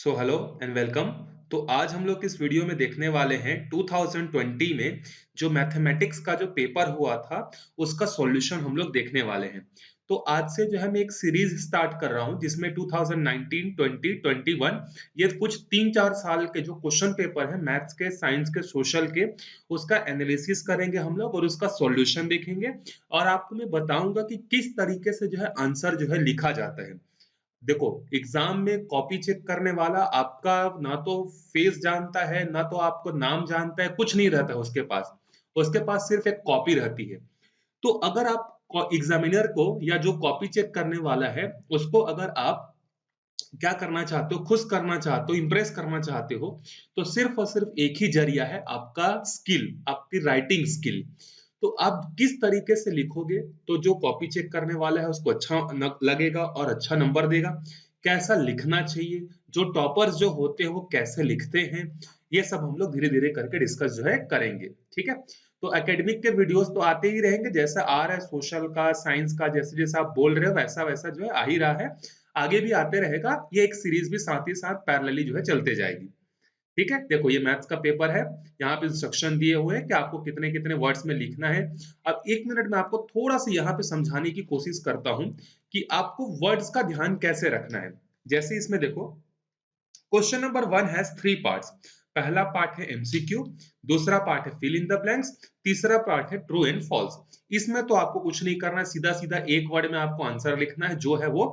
So hello and welcome. तो आज हम लोग इस वीडियो में देखने वाले हैं 2020 में जो मैथमेटिक्स का जो पेपर हुआ था उसका सॉल्यूशन हम लोग देखने वाले हैं। तो आज से जो है मैं एक सीरीज स्टार्ट कर रहा हूं जिसमें 2019, 20, 21 ये कुछ 3-4 साल के जो क्वेश्चन पेपर है मैथ्स के, साइंस के, सोशल के, उसका एनालिसिस करेंगे हम लोग और उसका सॉल्यूशन देखेंगे। और आपको मैं बताऊंगा कि किस तरीके से जो है आंसर जो है लिखा जाता है। देखो, एग्जाम में कॉपी चेक करने वाला आपका ना तो फेस जानता है ना तो आपको नाम जानता है, कुछ नहीं रहता है उसके पास सिर्फ एक कॉपी रहती है। तो अगर आप एग्जामिनर को या जो कॉपी चेक करने वाला है उसको अगर आप क्या करना चाहते हो, खुश करना चाहते हो, इंप्रेस करना चाहते हो, तो सिर्फ और सिर्फ एक ही जरिया है, आपका स्किल, आपकी राइटिंग स्किल। तो आप किस तरीके से लिखोगे तो जो कॉपी चेक करने वाला है उसको अच्छा लगेगा और अच्छा नंबर देगा। कैसा लिखना चाहिए, जो टॉपर्स जो होते हैं वो कैसे लिखते हैं, ये सब हम लोग धीरे धीरे करके डिस्कस जो है करेंगे। ठीक है। तो एकेडमिक के वीडियोस तो आते ही रहेंगे, जैसा आ रहा है सोशल का, साइंस का, जैसे जैसे आप बोल रहे हो वैसा वैसा जो है आ ही रहा है, आगे भी आते रहेगा। ये एक सीरीज भी साथ ही साथ पैरेलली जो है चलते जाएगी। ठीक है। देखो, ये मैथ्स का पेपर है, यहाँ पे इंस्ट्रक्शन दिए हुए हैं कि आपको कितने कितने वर्ड्स में लिखना है। अब एक मिनट में आपको थोड़ा सा यहाँ पे समझाने की कोशिश करता हूँ कि आपको वर्ड्स का ध्यान कैसे रखना है। जैसे इसमें देखो, क्वेश्चन नंबर 1 हैज 3 पार्ट्स। पहला पार्ट है एमसीक्यू, दूसरा पार्ट है फिल इन द ब्लैंक्स, तीसरा पार्ट है ट्रू एंड फॉल्स। इसमें तो आपको कुछ नहीं करना है, सीधा सीधा एक वर्ड में आपको आंसर लिखना है जो है वो।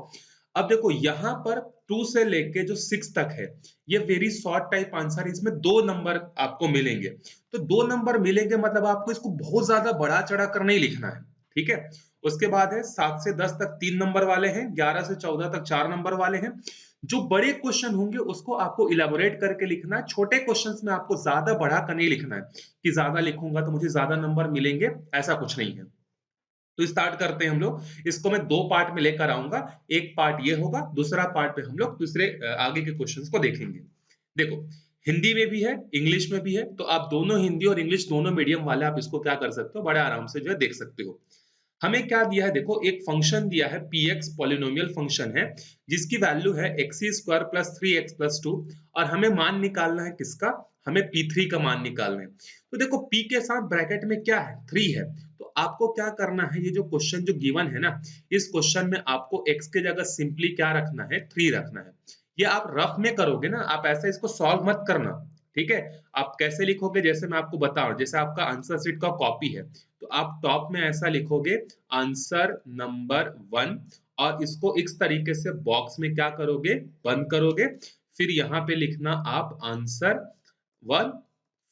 अब देखो, यहाँ पर 2 से लेके जो 6 तक है, ये वेरी शॉर्ट टाइप आंसर, इसमें 2 नंबर आपको मिलेंगे। तो 2 नंबर मिलेंगे मतलब आपको इसको बहुत ज्यादा बढ़ा चढ़ा कर नहीं लिखना है। ठीक है। उसके बाद है 7 से 10 तक 3 नंबर वाले हैं, 11 से 14 तक 4 नंबर वाले हैं। जो बड़े क्वेश्चन होंगे उसको आपको इलेबोरेट करके लिखना है, छोटे क्वेश्चंस में आपको ज्यादा बढ़ा कर नहीं लिखना है कि ज्यादा लिखूंगा तो मुझे ज्यादा नंबर मिलेंगे, ऐसा कुछ नहीं है। तो स्टार्ट करते हैं हम लोग। इसको मैं 2 पार्ट में लेकर आऊंगा, एक पार्ट ये होगा, दूसरा पार्ट पे हम लोग दूसरे आगे के क्वेश्चंस को देखेंगे। देखो, हिंदी में भी है, इंग्लिश में भी है, तो आप दोनों हिंदी और इंग्लिश दोनों मीडियम वाले आप इसको क्या कर सकते हो, बड़े आराम से जो है देख सकते हो। हमें क्या दिया है, देखो एक फंक्शन दिया है px, पॉलिनोमियल फंक्शन है जिसकी वैल्यू है x² प्लस 3x प्लस 2। और हमें मान निकालना है किसका, हमें p3 का मान निकालना है। तो देखो p के साथ ब्रैकेट में क्या है, 3 है। तो आपको क्या करना है, ये जो क्वेश्चन जो गिवन है ना, इस क्वेश्चन में आपको x के जगह सिंपली क्या रखना है, 3 रखना है। ये आप रफ में करोगे ना, आप ऐसे इसको सॉल्व मत करना। ठीक है। आप कैसे लिखोगे, जैसे मैं आपको बताऊं, जैसे आपका आंसर शीट का कॉपी है तो आप टॉप में ऐसा लिखोगे आंसर नंबर 1, और इसको इस तरीके से बॉक्स में क्या करोगे, बंद करोगे। फिर यहाँ पे लिखना आप आंसर 1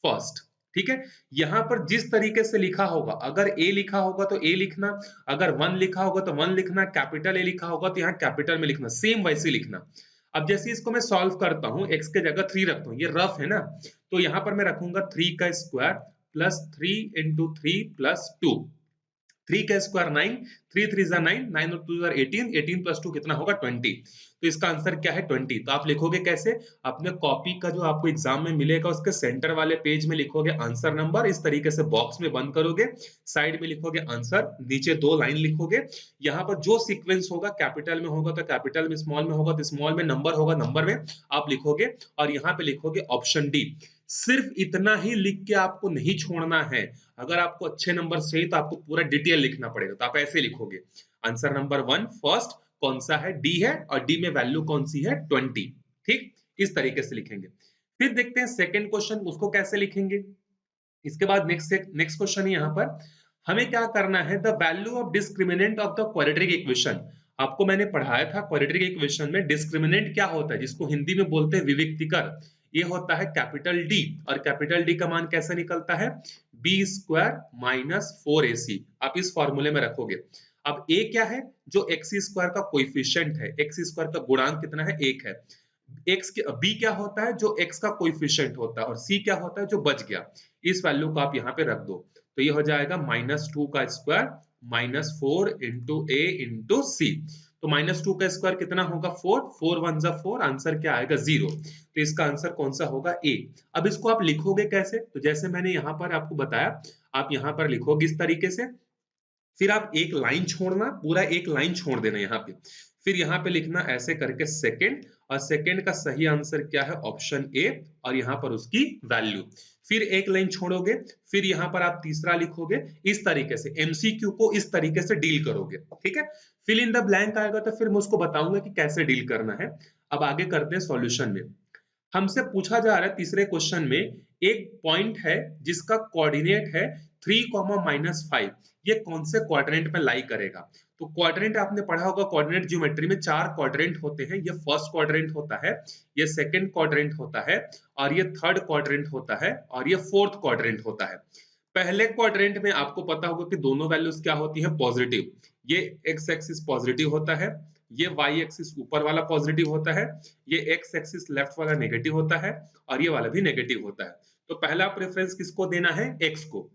फर्स्ट। ठीक है। यहाँ पर जिस तरीके से लिखा होगा, अगर ए लिखा होगा तो ए लिखना, अगर 1 लिखा होगा तो 1 लिखना, कैपिटल ए लिखा होगा तो यहाँ कैपिटल में लिखना, सेम वैसे लिखना। अब जैसे इसको मैं सॉल्व करता हूँ, x के जगह 3 रखता हूँ, ये रफ है ना, तो यहाँ पर मैं रखूंगा 3 का स्क्वायर प्लस 3 इंटू 3 प्लस 2। 3 का स्क्वायर 9, 3 3 जा 9, 9 और 2 जा 18, 18 प्लस 2 कितना होगा 20। तो इसका आंसर क्या है 20। तो आप लिखोगे कैसे, अपने कॉपी का जो आपको एग्जाम में मिलेगा उसके सेंटर वाले पेज में लिखोगे आंसर नंबर, इस तरीके से बॉक्स में बंद करोगे, साइड में लिखोगे आंसर, नीचे 2 लाइन लिखोगे। यहाँ पर जो सीक्वेंस होगा, कैपिटल में होगा तो कैपिटल में, स्मॉल में होगा तो स्मॉल में, नंबर होगा नंबर में आप लिखोगे, और यहाँ पे लिखोगे ऑप्शन डी। सिर्फ इतना ही लिख के आपको नहीं छोड़ना है, अगर आपको अच्छे नंबर चाहिए तो आपको पूरा डिटेल लिखना पड़ेगा। तो आप ऐसे लिखोगे आंसर नंबर 1 फर्स्ट, कौन सा है, डी है, और डी में वैल्यू कौन सी है 20। ठीक, इस तरीके से लिखेंगे। फिर देखते हैं सेकंड क्वेश्चन, उसको कैसे लिखेंगे। इसके बाद नेक्स्ट नेक्स्ट क्वेश्चन है, यहाँ पर हमें क्या करना है, the value of discriminant of the quadratic equation. आपको मैंने पढ़ाया था क्वाड्रेटिक इक्वेशन में डिस्क्रिमिनेंट क्या होता है, जिसको हिंदी में बोलते हैं विविक्तिकर। ये होता है कैपिटल डी, और कैपिटल डी का मान कैसे निकलता है, बी स्क्वायर माइनस 4ac। आप इस फॉर्मूले में रखोगे। अब ए क्या है, जो एक्स स्क्वायर का कोइफिशिएंट है, एक्स स्क्वायर का गुणांक कितना है, 1 है। एक्स बी क्या होता है, जो एक्स का कोइफिशिएंट होता है, और सी क्या होता है, जो बच गया। इस वैल्यू को आप यहाँ पे रख दो, तो ये हो जाएगा -2 का स्क्वायर -4 इंटू ए इंटू सी। तो -2 का स्क्वायर कितना होगा 4, 4 1 जा 4, आंसर क्या आएगा 0। तो इसका आंसर कौन सा होगा, ए। अब इसको आप लिखोगे कैसे, तो जैसे मैंने यहाँ पर आपको बताया, आप यहाँ पर लिखोगे इस तरीके से। फिर आप एक लाइन छोड़ना, पूरा एक लाइन छोड़ देना यहाँ पे। फिर यहाँ पे लिखना ऐसे करके सेकंड, और सेकंड का सही आंसर क्या है, ऑप्शन ए, और यहाँ पर उसकी वैल्यू। फिर एक लाइन छोड़ोगे, फिर यहाँ पर आप तीसरा लिखोगे। इस तरीके से एमसीक्यू को इस तरीके से डील करोगे, ठीक है। फिल इन द ब्लैंक आएगा तो फिर मैं उसको बताऊंगा कि कैसे डील करना है। अब आगे करते हैं सॉल्यूशन में। हमसे पूछा जा रहा है तीसरे क्वेश्चन में, एक पॉइंट है जिसका कोऑर्डिनेट है 3, -5, ये कौन से क्वाड्रेंट में लाई करेगा। तो क्वाड्रेंट आपने पढ़ा होगा, कोऑर्डिनेट ज्योमेट्री में 4 क्वाड्रेंट होते हैं। ये फर्स्ट क्वाड्रेंट होता है, ये सेकंड क्वाड्रेंट होता है, और ये थर्ड क्वाड्रेंट होता है, और ये फोर्थ क्वाड्रेंट होता है। पहले क्वाड्रेंट में आपको पता होगा कि दोनों वैल्यूज क्या होती है, पॉजिटिव। ये एक्स एक्सिस पॉजिटिव होता है, ये वाई एक्सिस ऊपर वाला पॉजिटिव होता है, ये एक्स एक्सिस लेफ्ट वाला नेगेटिव होता है, और ये वाला भी नेगेटिव होता है। तो पहला प्रेफरेंस किसको देना है, एक्स को।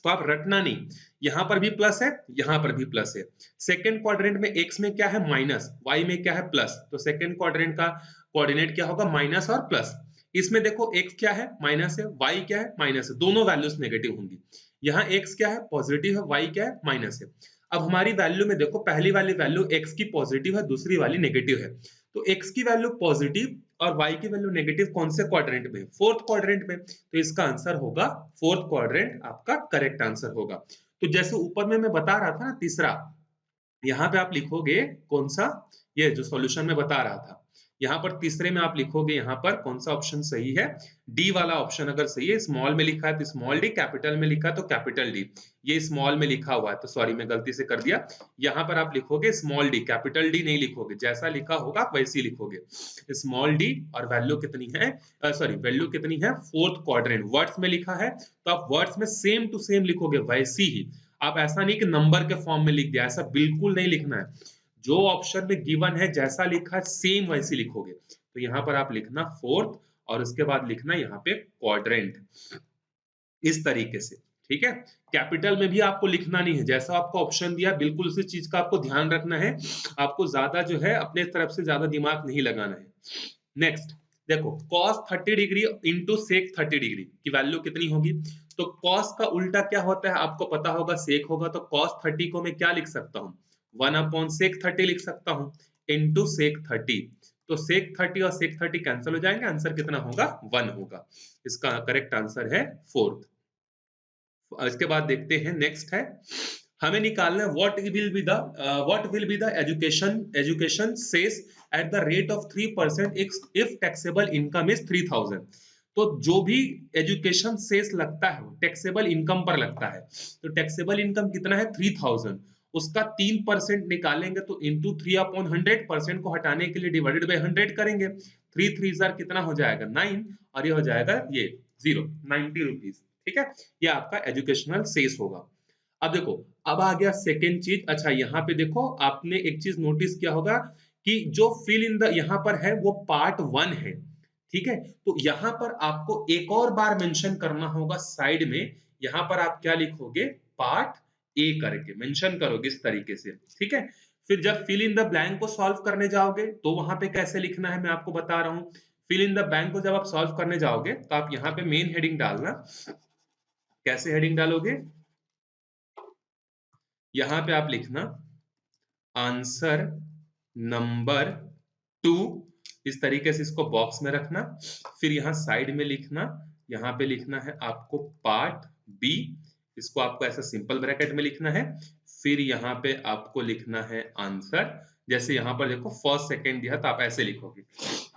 तो आप रटना नहीं, यहां पर भी प्लस है, यहां पर भी प्लस है। सेकंड क्वाड्रेंट में एक्स में क्या है, माइनस, वाई में क्या है, प्लस। तो सेकंड क्वाड्रेंट का कोऑर्डिनेट क्या होगा, माइनस और प्लस। इसमें देखो एक्स क्या है, माइनस है, वाई क्या है, माइनस है, दोनों वैल्यूज नेगेटिव होंगी। यहाँ एक्स क्या है, पॉजिटिव है, वाई क्या है, माइनस है। अब हमारी वैल्यू में देखो, पहली वाली वैल्यू एक्स की पॉजिटिव है, दूसरी वाली नेगेटिव है। तो एक्स की वैल्यू पॉजिटिव और वाई की वैल्यू नेगेटिव कौन से क्वाड्रेंट में, फोर्थ क्वाड्रेंट में। तो इसका आंसर होगा फोर्थ क्वाड्रेंट, आपका करेक्ट आंसर होगा। तो जैसे ऊपर में मैं बता रहा था ना, तीसरा, यहाँ पे आप लिखोगे कौन सा, ये जो सॉल्यूशन में बता रहा था, यहाँ पर तीसरे में आप लिखोगे यहाँ पर कौन सा ऑप्शन सही है, डी वाला ऑप्शन अगर सही है। स्मॉल में लिखा है तो स्मॉल डी, कैपिटल में लिखा है तो कैपिटल डी। ये स्मॉल में लिखा हुआ है तो सॉरी मैं गलती से कर दिया, यहाँ पर आप लिखोगे स्मॉल डी, कैपिटल डी नहीं लिखोगे, जैसा लिखा होगा आप वैसे ही लिखोगे, स्मॉल डी। और वैल्यू कितनी है, सॉरी वैल्यू कितनी है, फोर्थ क्वाड्रेंट। वर्ड्स में लिखा है तो आप वर्ड्स में सेम टू सेम लिखोगे, वैसी ही। आप ऐसा नहीं कि नंबर के फॉर्म में लिख दिया, ऐसा बिल्कुल नहीं लिखना है। जो ऑप्शन में गिवन है जैसा लिखा है सेम वैसे लिखोगे। तो यहाँ पर आप लिखना फोर्थ, और उसके बाद लिखना यहाँ पे क्वाड्रेंट, इस तरीके से, ठीक है। कैपिटल में भी आपको लिखना नहीं है, जैसा आपको ऑप्शन दिया बिल्कुल उसी चीज का आपको ध्यान रखना है। आपको ज्यादा जो है अपने तरफ से ज्यादा दिमाग नहीं लगाना है। नेक्स्ट देखो, cos 30 degree into sec 30 degree की वैल्यू कितनी होगी। तो cos का उल्टा क्या होता है आपको पता होगा, सेक होगा। तो cos 30 को मैं क्या लिख सकता हूँ, 1/sec30 लिख सकता हूँ, इंटू सेक 30। तो सेक 30 और सेक 30 कैंसिल हो जाएंगे, आंसर कितना होगा, 1 होगा। इसका करेक्ट आंसर है फोर्थ। इसके बाद देखते हैं, नेक्स्ट है, हमें निकालना है what will be the education cess at the rate of 3% if taxable income is 3000। तो जो भी एजुकेशन सेस लगता है वो टैक्सेबल इनकम पर लगता है। तो टैक्सेबल इनकम कितना है, 3000, उसका 3% निकालेंगे तो इंटू 3/100, को हटाने के लिए डिवाइडेड बाई 100 करेंगे। 3 3 जार कितना हो जाएगा, 9, और ये हो जाएगा ये 0, 90 रुपीज, ठीक है। ये आपका एजुकेशनल सेस होगा। अब देखो, अब आ गया सेकेंड चीज। अच्छा यहाँ पे देखो, आपने एक चीज नोटिस किया होगा कि जो फिल इन द यहाँ पर है वो पार्ट 1 है, ठीक है। तो यहाँ पर आपको एक और बार मेंशन करना होगा साइड में। यहाँ पर आप क्या लिखोगे, पार्ट ए करके मेंशन करोगे इस तरीके से, ठीक है। फिर जब फिल इन द ब्लैंक को सॉल्व करने जाओगे तो वहां पे कैसे लिखना है मैं आपको बता रहा हूँ। फिल इन द ब्लैंक को जब आप सॉल्व करने जाओगे तो आप यहाँ पे मेन हेडिंग डालना। कैसे हेडिंग डालोगे, यहां पे आप लिखना आंसर नंबर 2, इस तरीके से इसको बॉक्स में रखना। फिर यहाँ साइड में लिखना, यहाँ पे लिखना है आपको पार्ट बी, इसको आपको ऐसा सिंपल ब्रैकेट में लिखना है। फिर यहाँ पे आपको लिखना है आंसर। जैसे यहाँ पर देखो फर्स्ट सेकंड दिया तो आप ऐसे लिखोगे।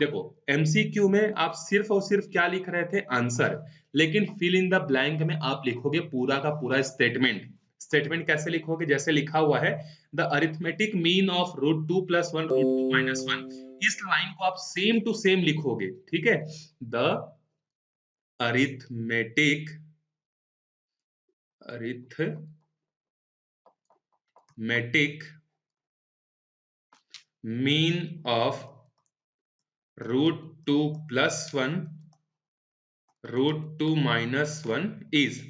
देखो एमसीक्यू में आप सिर्फ और सिर्फ क्या लिख रहे थे, आंसर, लेकिन फिल इन द ब्लैंक में आप लिखोगे पूरा का पूरा स्टेटमेंट। स्टेटमेंट कैसे लिखोगे, जैसे लिखा हुआ है द अरिथमेटिक मीन ऑफ √2 + 1 √2 - 1, इस लाइन को आप सेम टू सेम लिखोगे, ठीक है। The arithmetic mean of √2 + 1 √2 - 1 is.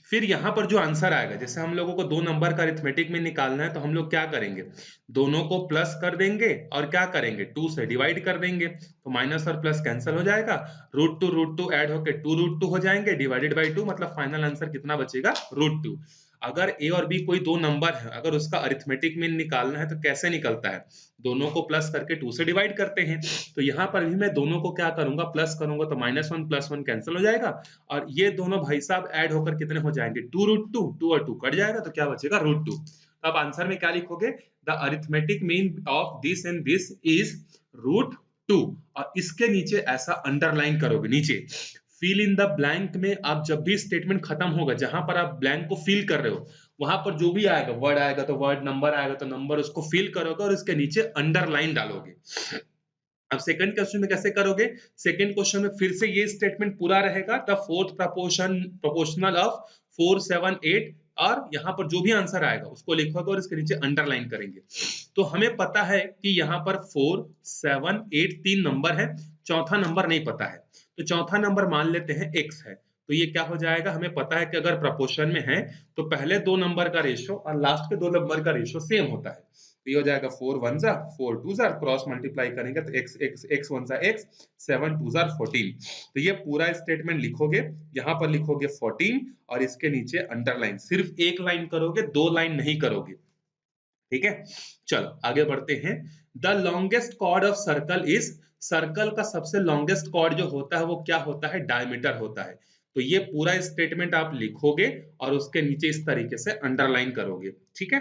फिर यहां पर जो आंसर आएगा, जैसे हम लोगों को 2 नंबर का अरिथमेटिक में निकालना है तो हम लोग क्या करेंगे, दोनों को प्लस कर देंगे और क्या करेंगे, 2 से डिवाइड कर देंगे। तो माइनस और प्लस कैंसिल हो जाएगा, √2 ऐड होके 2√2 हो जाएंगे, डिवाइडेड बाई 2, मतलब फाइनल आंसर कितना बचेगा, √2। अगर ए और बी कोई दो नंबर है, अगर उसका अरिथमेटिक मीन निकालना है तो कैसे निकलता है, दोनों को प्लस करके 2 से डिवाइड करते हैं। तो यहाँ पर भी मैं दोनों को क्या करूंगा, प्लस करूंगा, तो -1 + 1 कैंसिल हो जाएगा और ये दोनों भाई साहब ऐड होकर कितने हो जाएंगे, 2√2, 2 और 2 कट जाएगा तो क्या बचेगा, √2। तो आप आंसर में क्या लिखोगे, the arithmetic mean of this and this is √2 और इसके नीचे ऐसा अंडरलाइन करोगे नीचे। फिल इन द ब्लैंक में आप जब भी स्टेटमेंट खत्म होगा, जहां पर आप ब्लैंक को फिल कर रहे हो, वहां पर जो भी आएगा, वर्ड आएगा तो वर्ड, नंबर आएगा तो नंबर, उसको फिल करोगे और इसके नीचे अंडरलाइन डालोगे। अब सेकंड क्वेश्चन में कैसे करोगे, सेकंड क्वेश्चन में फिर से ये स्टेटमेंट पूरा रहेगा, द फोर्थ प्रोपोर्शनल ऑफ 4, 7, 8 और यहाँ पर जो भी आंसर आएगा उसको लिखोगे और इसके नीचे अंडरलाइन करेंगे। तो हमें पता है कि यहाँ पर 4, 7, 8 तीन नंबर है, चौथा नंबर नहीं पता है, तो चौथा नंबर मान लेते हैं x है। तो ये क्या हो जाएगा, हमें पता है कि अगर प्रपोर्शन में है तो पहले दो नंबर का रेशियो और लास्ट के दो नंबर का रेशियो सेम होता है। तो ये हो जाएगा 4 1 जा 4 2 जा, क्रॉस मल्टीप्लाई करेंगे तो x 1 जा x, 7 2 जा 14। तो ये पूरा स्टेटमेंट लिखोगे, यहाँ पर लिखोगे 14 और इसके नीचे अंडरलाइन, सिर्फ एक लाइन करोगे, दो लाइन नहीं करोगे। ठीक है, चलो आगे बढ़ते हैं। The longest chord of circle is, circle का सबसे लॉन्गेस्ट कॉर्ड जो होता है वो क्या होता है, डायमीटर होता है। तो ये पूरा स्टेटमेंट आप लिखोगे और उसके नीचे इस तरीके से अंडरलाइन करोगे। ठीक है,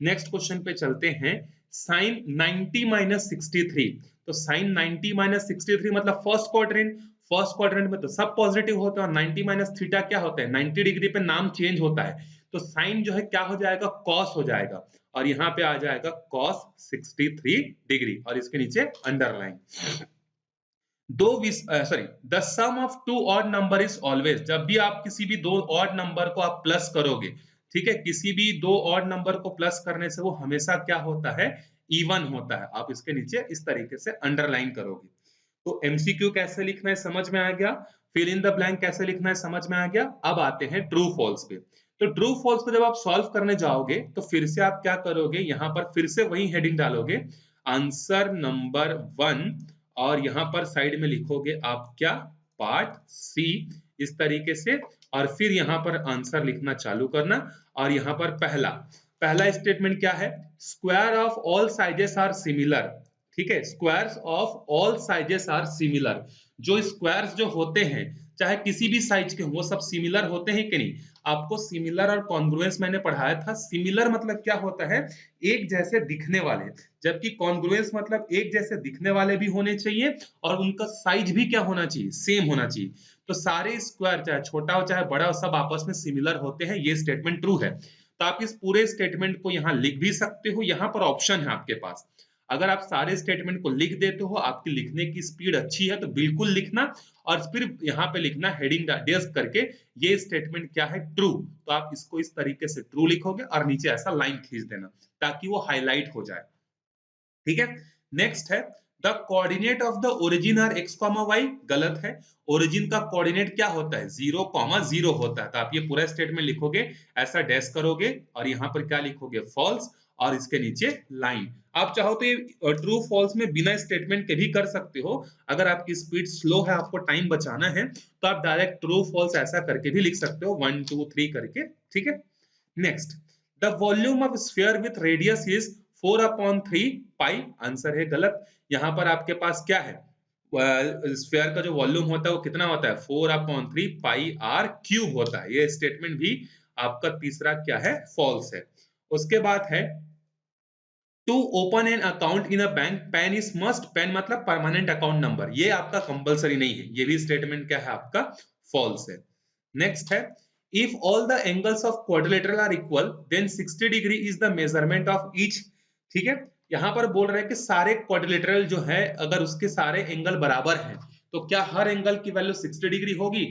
नेक्स्ट क्वेश्चन पे चलते हैं। साइन 90 - 63, तो साइन 90 - 63 मतलब फर्स्ट क्वाड्रेंट, फर्स्ट क्वाड्रेंट में तो सब पॉजिटिव होता है और 90 - थीटा क्या होता है, 90 डिग्री पे नाम चेंज होता है, तो साइन जो है क्या हो जाएगा, कॉस हो जाएगा और यहाँ पे आ जाएगा cos 63 डिग्री और इसके नीचे underline. The sum of two odd number is always, जब भी आप किसी भी दो ऑड नंबर को आप प्लस करोगे, ठीक है, किसी भी दो ऑड नंबर को प्लस करने से वो हमेशा क्या होता है, इवन होता है। आप इसके नीचे इस तरीके से अंडरलाइन करोगे। तो एमसीक्यू कैसे लिखना है समझ में आ गया, फिल इन द ब्लैंक कैसे लिखना है समझ में आ गया। अब आते हैं ट्रू फॉल्स पे। तो ट्रू फॉल्स को जब आप सॉल्व करने जाओगे तो फिर से आप क्या करोगे, यहाँ पर फिर से वही हेडिंग डालोगे, आंसर नंबर 1 और यहाँ पर साइड में लिखोगे आप क्या, पार्ट सी, इस तरीके से, और फिर यहाँ पर आंसर लिखना चालू करना। और यहाँ पर पहला पहला स्टेटमेंट क्या है, square of all sizes are similar. ठीक है, squares of all sizes are similar, जो स्क्वायर्स जो होते हैं चाहे किसी भी साइज के हो वो सब सिमिलर होते हैं कि नहीं। आपको सिमिलर और कॉन्ग्रुएंस मैंने पढ़ाया था। सिमिलर मतलब क्या होता है, एक जैसे दिखने वाले, जबकि कॉन्ग्रुएंस मतलब एक जैसे दिखने वाले भी होने चाहिए और उनका साइज भी क्या होना चाहिए, सेम होना चाहिए। तो सारे स्क्वायर चाहे छोटा हो चाहे बड़ा हो सब आपस में सिमिलर होते हैं, ये स्टेटमेंट ट्रू है। तो आप इस पूरे स्टेटमेंट को यहाँ लिख भी सकते हो, यहाँ पर ऑप्शन है आपके पास। अगर आप सारे स्टेटमेंट को लिख देते हो, आपकी लिखने की स्पीड अच्छी है तो बिल्कुल लिखना और फिर यहाँ पे लिखना हेडिंग डेस्क करके, ये स्टेटमेंट क्या है, ट्रू। तो आप इसको इस तरीके से ट्रू लिखोगे और नीचे ऐसा लाइन खींच देना ताकि वो हाईलाइट हो जाए। ठीक है, नेक्स्ट है the coordinate of the origin are x, y, गलत है। ओरिजिन का कोऑर्डिनेट क्या होता है, 0, 0 होता है। तो आप ये पूरा स्टेटमेंट लिखोगे, ऐसा डैश करोगे और यहाँ पर क्या लिखोगे, फॉल्स और इसके नीचे लाइन। आप चाहो तो ये ट्रू फॉल्स में बिना स्टेटमेंट के भी कर सकते हो। अगर आपकी स्पीड स्लो है, आपको टाइम बचाना है, तो आप डायरेक्ट ट्रू फॉल्स ऐसा करके भी लिख सकते हो, 1 2 3 करके। ठीक है, next the volume of sphere with radius is 4/3 pi, answer है गलत। यहाँ पर आपके पास क्या है, स्फीयर का जो वॉल्यूम होता है वो कितना होता है, 4/3 पाई आर क्यूब होता है। ये स्टेटमेंट भी आपका तीसरा क्या है, फॉल्स है। उसके बाद है to open an account in a bank PAN is must, PAN मतलब परमानेंट अकाउंट नंबर, ये आपका कंपलसरी नहीं है, ये भी स्टेटमेंट क्या है आपका, फॉल्स है। नेक्स्ट है if all the angles of quadrilateral are equal then 60 degree is the measurement of each. ठीक है, यहाँ पर बोल रहे हैं कि सारे क्वाड्रिलेटरल जो है अगर उसके सारे एंगल बराबर हैं तो क्या हर एंगल की वैल्यू 60 डिग्री होगी।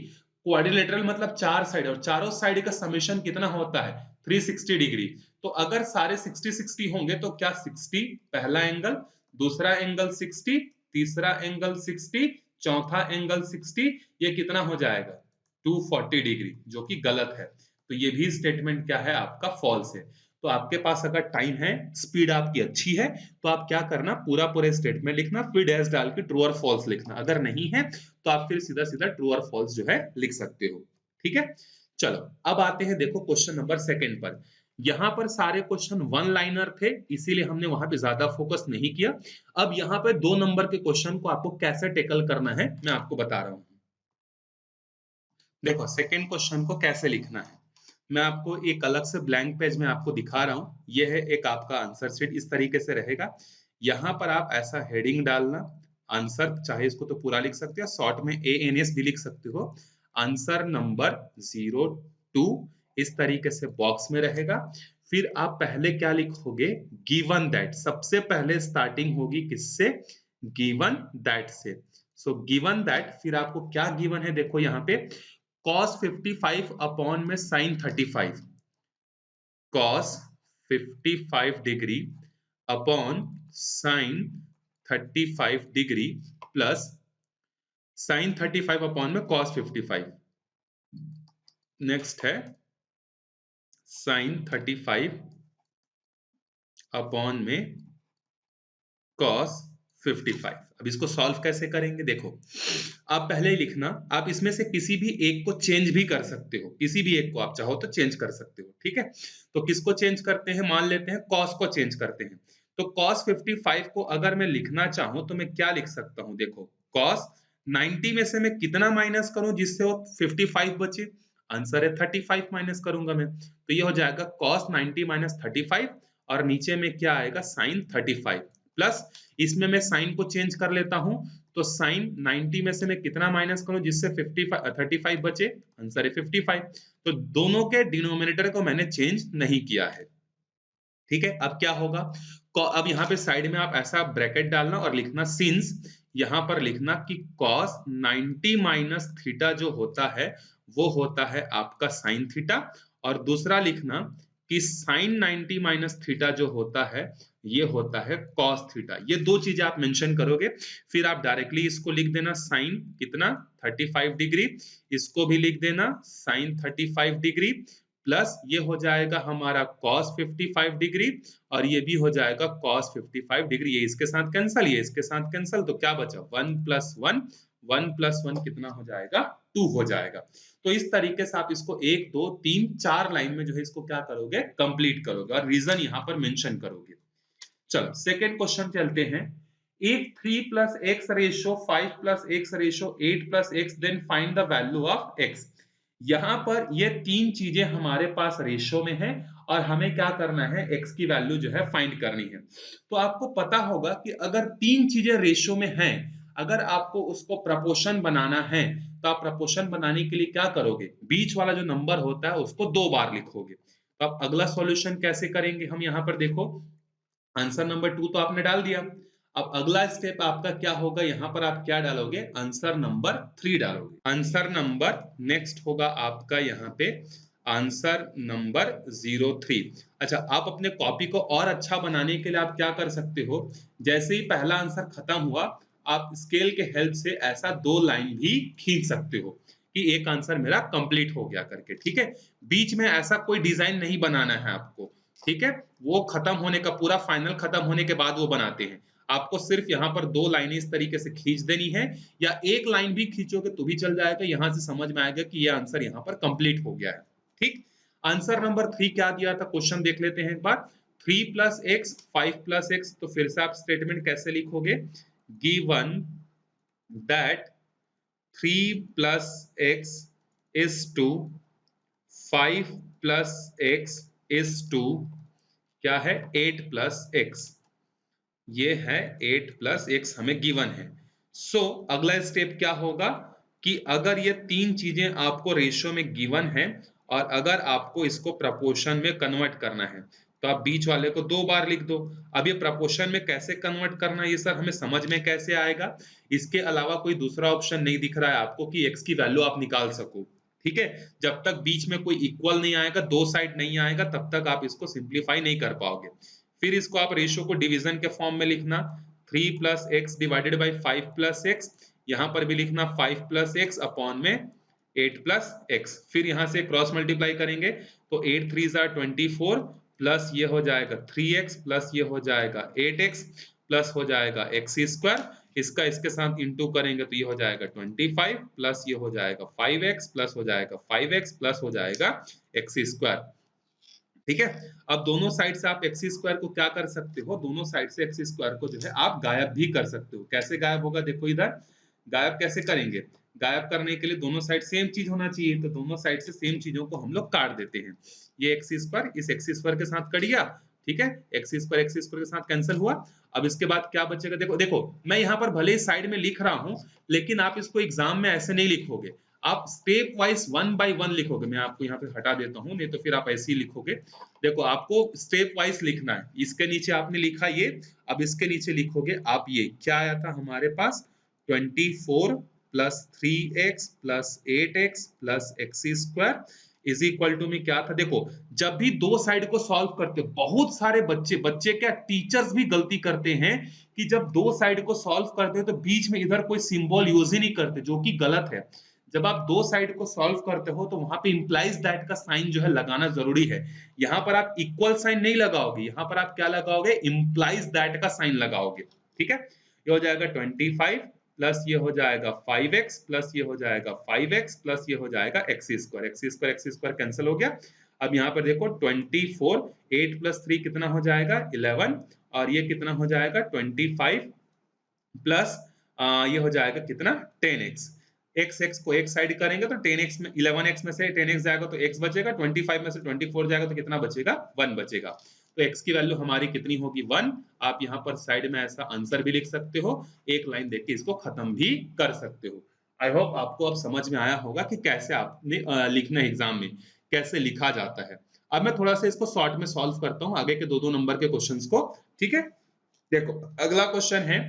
क्वाड्रिलेटरल मतलब चार साइड और चारों साइड का समेशन कितना होता है, 360 डिग्री। तो अगर सारे 60-60 होंगे तो क्या 60 पहला एंगल, दूसरा एंगल 60, तीसरा एंगल 60, चौथा एंगल 60, ये कितना हो जाएगा 240 डिग्री, जो कि गलत है। तो ये भी स्टेटमेंट क्या है आपका, फॉल्स है। तो आपके पास अगर टाइम है, स्पीड आपकी अच्छी है, तो आप क्या करना, पूरा पूरे स्टेटमेंट लिखना, फिर डैश डाल के ट्रू और फॉल्स लिखना। अगर नहीं है तो आप फिर सीधा सीधा ट्रू और फॉल्स जो है लिख सकते हो। ठीक है, चलो अब आते हैं देखो क्वेश्चन नंबर सेकंड पर। यहाँ पर सारे क्वेश्चन वन लाइनर थे, इसीलिए हमने वहां पे ज्यादा फोकस नहीं किया। अब यहाँ पे 2 नंबर के क्वेश्चन को आपको कैसे टेकल करना है मैं आपको बता रहा हूँ। देखो सेकंड क्वेश्चन को कैसे लिखना है, मैं आपको एक अलग से ब्लैंक पेज में आपको दिखा रहा हूँ। यह है एक आपका आंसर शीट, इस तरीके से रहेगा। यहाँ पर आप ऐसा हेडिंग डालना, आंसर चाहे इसको तो पूरा लिख सकते हो, शॉर्ट में ANS भी लिख सकते हो। आंसर नंबर 02 इस तरीके से बॉक्स में रहेगा। फिर आप पहले क्या लिखोगे, गिवन दैट। सबसे पहले स्टार्टिंग होगी किससे, गिवन दैट से। सो गिवन दैट, फिर आपको क्या गिवन है देखो यहाँ पे, cos 55 अपॉन में sin 35, cos 55 degree upon sin 35 degree plus sin 35 upon में cos 55। नेक्स्ट है sin 35 अपॉन में cos 55। अब इसको सॉल्व कैसे करेंगे देखो, आप पहले ही लिखना, आप इसमें से किसी भी एक को चेंज भी कर सकते हो, किसी भी एक को आप चाहो तो चेंज कर सकते हो, ठीक है। तो किसको चेंज करते हैं, मान लेते हैं cos को चेंज करते हैं। तो cos 55 को अगर मैं लिखना चाहूं तो मैं क्या लिख सकता हूं, देखो cos 90 में से मैं कितना माइनस करूं जिससे वो 55 बचे, आंसर है 35 माइनस करूंगा मैं, तो ये हो जाएगा cos 90 माइनस 35 और नीचे में क्या आएगा sin 35 प्लस इसमें मैं साइन को चेंज कर लेता हूं, तो साइन 90 में से मैं कितना माइनस करूं जिससे 35 बचे, आंसर है 55। तो दोनों के डिनोमिनेटर को मैंने चेंज नहीं किया है, ठीक है। अब क्या होगा, अब यहाँ पे साइड में आप ऐसा ब्रैकेट डालना और लिखना सिंस, यहाँ पर लिखना कि cos 90 माइनस थीटा जो होता है वो होता है आपका साइन थीटा, और दूसरा लिखना कि साइन 90 माइनस थीटा जो होता है ये होता है cos थीटा। ये दो चीजें आप मेंशन करोगे, फिर आप डायरेक्टली इसको लिख देना साइन कितना 35 डिग्री, इसको भी लिख देना साइन 35 डिग्री प्लस ये हो जाएगा हमारा cos 55 डिग्री और ये भी हो जाएगा cos 55 डिग्री। ये इसके साथ कैंसल, ये इसके साथ कैंसल, तो क्या बचा 1 प्लस 1, 1 प्लस 1 कितना हो जाएगा 2 हो जाएगा। तो इस तरीके से आप इसको 1 2 3 4 लाइन में जो है इसको क्या करोगे, कंप्लीट करोगे और रीजन यहाँ पर मेंशन करोगे। चलो सेकेंड क्वेश्चन चलते हैं। If 3 plus x ratio 5 plus x ratio 8 plus x then find the value of x। यहाँ पर ये तीन चीजें हमारे पास रेशो में है और हमें क्या करना है, x की वैल्यू जो है फाइंड करनी है। तो आपको पता होगा कि अगर तीन चीजें रेशो में हैं, अगर आपको उसको प्रपोर्शन बनाना है तो आप प्रपोर्शन बनाने के लिए क्या करोगे, बीच वाला जो नंबर होता है उसको 2 बार लिखोगे। तो अब अगला सॉल्यूशन कैसे करेंगे हम, यहाँ पर देखो आंसर नंबर 2 तो आपने डाल दिया, अब अगला स्टेप आपका क्या होगा, यहाँ पर आप क्या डालोगे, आंसर नंबर 3 डालोगे। आंसर नंबर नेक्स्ट होगा आपका यहाँ पे आंसर नंबर 03। अच्छा, आप अपने कॉपी को और अच्छा बनाने के लिए आप क्या कर सकते हो, जैसे ही पहला आंसर खत्म हुआ आप स्केल के हेल्प से ऐसा 2 लाइन भी खींच सकते हो कि एक आंसर मेरा कंप्लीट हो गया करके, ठीक है। बीच में ऐसा कोई डिजाइन नहीं बनाना है आपको, ठीक है। वो खत्म होने का, पूरा फाइनल खत्म होने के बाद वो बनाते हैं। आपको सिर्फ यहाँ पर 2 लाइनें इस तरीके से खींच देनी है, या एक लाइन भी खींचोगे तो भी चल जाएगा, यहां से समझ में आएगा कि ये आंसर यहाँ पर कंप्लीट हो गया है, ठीक। आंसर नंबर 3 क्या दिया था, क्वेश्चन देख लेते हैं एक बार। 3 प्लस एक्स 5 प्लस एक्स, तो फिर से आप स्टेटमेंट कैसे लिखोगे, given that 3 plus x is to 5 plus x is to क्या है 8 प्लस एक्स, ये है 8 प्लस एक्स हमें गिवन है। सो अगला स्टेप क्या होगा कि अगर ये तीन चीजें आपको रेशियो में गिवन है और अगर आपको इसको प्रपोर्शन में कन्वर्ट करना है तो आप बीच वाले को 2 बार लिख दो। अब ये प्रपोर्शन में कैसे कन्वर्ट करना है ये सर हमें समझ में कैसे आएगा, इसके अलावा कोई दूसरा ऑप्शन नहीं दिख रहा है आपको कि एक्स की वैल्यू आप निकाल सको, ठीक है। जब तक बीच में कोई इक्वल नहीं आएगा, 2 साइड नहीं आएगा, तब तक आप इसको सिंप्लीफाई नहीं कर पाओगे। फिर इसको आप रेशियो को डिवीजन के फॉर्म में लिखना, 3 plus x divided by 5 plus x, यहाँ पर भी लिखना 5 प्लस एक्स अपॉन में 8 प्लस एक्स। फिर यहाँ से क्रॉस मल्टीप्लाई करेंगे तो 8 3 जार 24 प्लस ये हो जाएगा 3x प्लस ये हो जाएगा 8x प्लस हो जाएगा एक्स स्क्वायर। इसका इसके साथ इंटू करेंगे तो ये हो जाएगा 25 प्लस ये हो जाएगा 5x प्लस हो जाएगा 5x प्लस हो जाएगा एक्स स्क्वायर। ठीक है, अब दोनों साइड से आप एक्स स्क्वायर को क्या कर सकते हो, दोनों साइड से एक्स स्क्वायर को जो है आप गायब भी कर सकते हो। कैसे गायब होगा, देखो इधर गायब कैसे करेंगे, गायब करने के लिए दोनों साइड सेम चीज होना चाहिए, तो दोनों साइड से सेम चीजों को हम लोग काट देते हैं। ये एक्स स्क्वायर इस एक्स स्क्वायर के साथ कट गया, ठीक है, एक्स स्क्वायर के साथ कैंसिल हुआ। अब इसके बाद क्या बचेगा, देखो देखो मैं यहाँ पर भले ही साइड में लिख रहा हूं, लेकिन आप इसको एग्जाम में ऐसे नहीं लिखोगे, आप स्टेप वाइज 1 बाय 1 लिखोगे। मैं आपको यहाँ पे हटा देता हूँ, नहीं तो फिर आप ऐसे ही लिखोगे। देखो आपको स्टेप वाइज लिखना है, इसके नीचे आपने लिखा ये, अब इसके नीचे लिखोगे आप ये क्या आया था हमारे पास 24 plus 3x plus 8x plus x square is equal to में क्या था। देखो जब भी दो साइड को सॉल्व करते हो, बहुत सारे बच्चे क्या टीचर्स भी गलती करते हैं कि जब दो साइड को सॉल्व करते हो तो बीच में इधर कोई सिंबल यूज ही नहीं करते, जो कि गलत है। जब आप दो साइड को सॉल्व करते हो तो वहां पे इंप्लाइज दैट का साइन जो है लगाना जरूरी है। यहाँ पर आप इक्वल साइन नहीं लगाओगे, यहाँ पर आप क्या लगाओगे, इंप्लाइज दैट का साइन लगाओगे। ठीक है, ये हो जाएगा 25 प्लस ये हो जाएगा 5x प्लस ये हो जाएगा 5x प्लस ये हो जाएगा एक्स स्क्वायर कैंसिल हो गया। अब यहाँ पर देखो 24 8 प्लस 3 कितना हो जाएगा 11, और ये कितना हो जाएगा 25 प्लस ये हो जाएगा कितना 10x। x को एक साइड करेंगे तो 10x में 11x में से 10x जाएगा तो x बचेगा, 25 में से 24 जाएगा तो कितना बचेगा 1 बचेगा। तो x की वैल्यू हमारी कितनी होगी 1। आप यहाँ पर साइड में ऐसा आंसर भी लिख सकते हो, एक लाइन देख के इसको खत्म भी कर सकते हो। आई होप आपको अब समझ में आया होगा कि कैसे आपने लिखना है एग्जाम में, कैसे लिखा जाता है। अब मैं थोड़ा सा इसको शॉर्ट में सॉल्व करता हूँ आगे के दो नंबर के क्वेश्चंस को। ठीक है, देखो अगला क्वेश्चन है,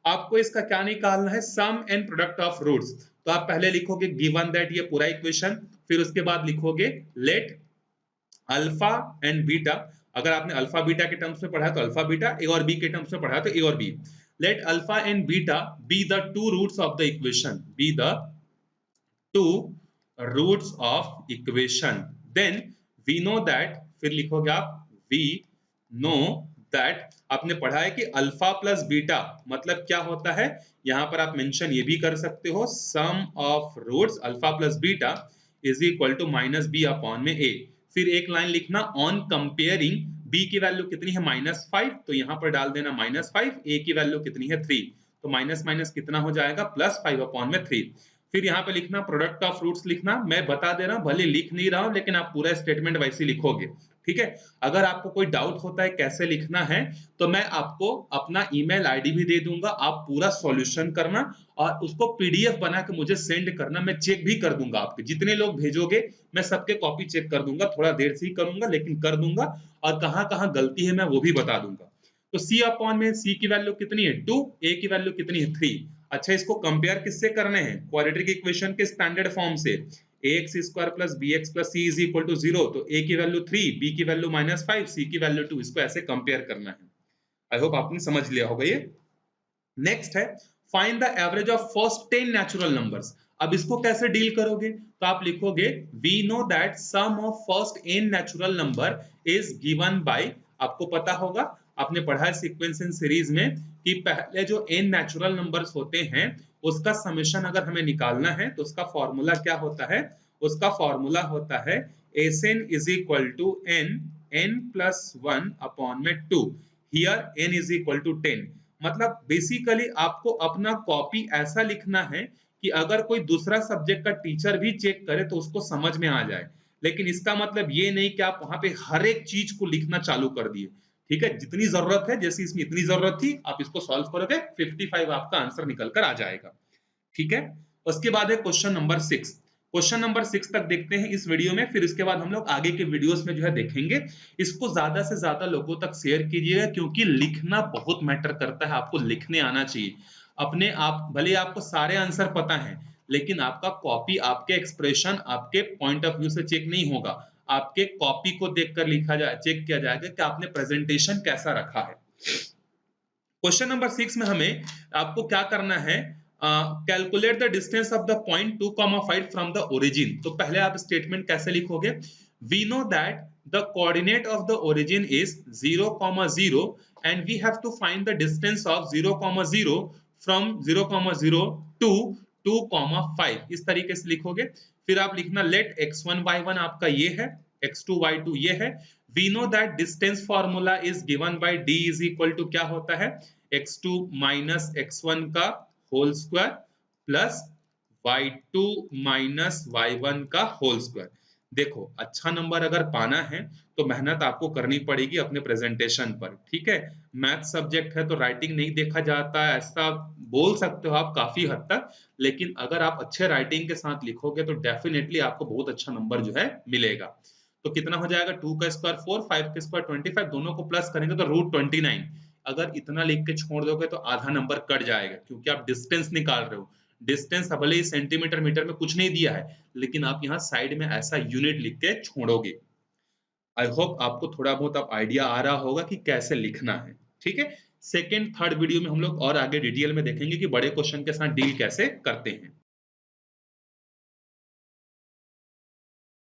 आपको इसका क्या निकालना है, सम एंड प्रोडक्ट ऑफ रूट्स। तो आप पहले लिखोगे गिवन दैट, ये पूरा इक्वेशन, फिर उसके बाद लिखोगे लेट अल्फा एंड बीटा। अगर आपने अल्फा बीटा के टर्म्स में पढ़ा है तो अल्फा बीटा, ए और बी के टर्म्स में पढ़ा है तो ए और B. Let alpha and beta be the two roots of the equation, be the two roots of equation, then we know that, फिर लिखोगे आप वी नो दैट, आपने पढ़ा है कि अल्फा प्लस बीटा मतलब क्या होता है, यहां पर आप मेंशन ये भी कर सकते हो, sum of roots alpha plus beta is equal to minus b upon में ए। फिर एक लाइन लिखना ऑन कंपेयरिंग, बी की वैल्यू कितनी है -5, तो यहां पर डाल देना -5, ए की वैल्यू कितनी है 3, तो माइनस माइनस कितना हो जाएगा +5 अपॉन में 3। फिर यहाँ पे लिखना प्रोडक्ट ऑफ रूट्स लिखना, मैं बता दे रहा हूँ, भले लिख नहीं रहा हूँ लेकिन आप पूरा स्टेटमेंट वैसे लिखोगे। ठीक है, अगर आपको कोई डाउट होता है कैसे लिखना है तो मैं आपको अपना ईमेल आईडी भी दे दूंगा, आप पूरा सॉल्यूशन करना और उसको पीडीएफ बना के मुझे सेंड करना, मैं चेक भी कर दूंगा। आपके जितने लोग भेजोगे मैं सबके कॉपी चेक कर दूंगा, थोड़ा देर से ही करूंगा लेकिन कर दूंगा, और कहाँ कहाँ गलती है मैं वो भी बता दूंगा। तो सी अपॉन में सी की वैल्यू कितनी है 2, ए की वैल्यू कितनी है 3। अच्छा, इसको कंपेयर किससे करने हैं, क्वाड्रेटिक इक्वेशन के स्टैंडर्ड फॉर्म से, ax square plus bx plus c is equal to 0, तो a की वैल्यू 3, b की वैल्यू -5, c की वैल्यू 2, इसको ऐसे कंपेयर करना है। आई होप आपने समझ लिया होगा ये। नेक्स्ट है find the average of first 10 natural numbers. अब इसको कैसे डील करोगे, तो आप लिखोगे we know that sum of first n natural number is given by, आपको पता होगा आपने पढ़ा है सीक्वेंस इन सीरीज में कि पहले जो n नेचुरल नंबर्स होते हैं उसका समेशन अगर हमें निकालना है तो उसका फॉर्मूला क्या होता है, उसका फॉर्मूला होता है Sn is equal to n plus 1 upon में 2, here n is equal to 10। मतलब बेसिकली आपको अपना कॉपी ऐसा लिखना है कि अगर कोई दूसरा सब्जेक्ट का टीचर भी चेक करे तो उसको समझ में आ जाए, लेकिन इसका मतलब ये नहीं कि आप वहां पे हर एक चीज को लिखना चालू कर दिए। ठीक है, जितनी जरूरत है, जैसे इसमें इतनी जरूरत थी आप इसको सॉल्व करोगे 55 आपका आंसर निकल कर आ जाएगा। ठीक है, उसके बाद है क्वेश्चन नंबर 6। क्वेश्चन नंबर 6 तक देखते हैं इस वीडियो में, फिर उसके बाद हम लोग आगे के वीडियोस में जो है देखेंगे। इसको ज्यादा से ज्यादा लोगों तक शेयर कीजिएगा क्योंकि लिखना बहुत मैटर करता है, आपको लिखने आना चाहिए। अपने आप भले आपको सारे आंसर पता है लेकिन आपका कॉपी, आपके एक्सप्रेशन, आपके पॉइंट ऑफ व्यू से चेक नहीं होगा, आपके कॉपी को देखकर लिखा जाए, चेक किया जाएगा कि आपने प्रेजेंटेशन कैसा रखा है। क्वेश्चन नंबर 6 में हमें आपको क्या करना है, calculate the distance of the point 2,5 from the origin. तो पहले आप स्टेटमेंट कैसे लिखोगे, we know that the coordinate of the origin is 0,0 and we have to find the distance of 0,0 from 0,0 to 2,5 इस तरीके से लिखोगे। फिर आप लिखना लेट x1 y1 आपका ये है, x2 y2 ये है। We know that distance formula is given by d is equal to क्या होता है, x2 माइनस x1 का whole square plus y2 minus y1 का होल स्क्वायर। देखो अच्छा नंबर अगर पाना है तो मेहनत आपको करनी पड़ेगी अपने प्रेजेंटेशन पर, ठीक है। मैथ सब्जेक्ट है तो राइटिंग नहीं देखा जाता है ऐसा बोल सकते हो आप काफी हद तक, लेकिन अगर आप अच्छे राइटिंग के साथ लिखोगे तो डेफिनेटली आपको बहुत अच्छा नंबर जो है मिलेगा। तो कितना हो जाएगा, 2 का स्क्वायर 4, 5 का स्क्वायर 25, दोनों को प्लस करेंगे तो √29। अगर इतना लिख के छोड़ दोगे तो आधा नंबर कट जाएगा, क्योंकि आप डिस्टेंस निकाल रहे हो। डिस्टेंस भले ही सेंटीमीटर मीटर में कुछ नहीं दिया है, लेकिन आप यहाँ साइड में ऐसा यूनिट लिख के छोड़ोगे। आई होप आपको थोड़ा बहुत अब आइडिया आ रहा होगा कि कैसे लिखना है, ठीक है। सेकेंड थर्ड वीडियो में हम लोग और आगे डिटेल में देखेंगे कि बड़े क्वेश्चन के साथ डील कैसे करते हैं।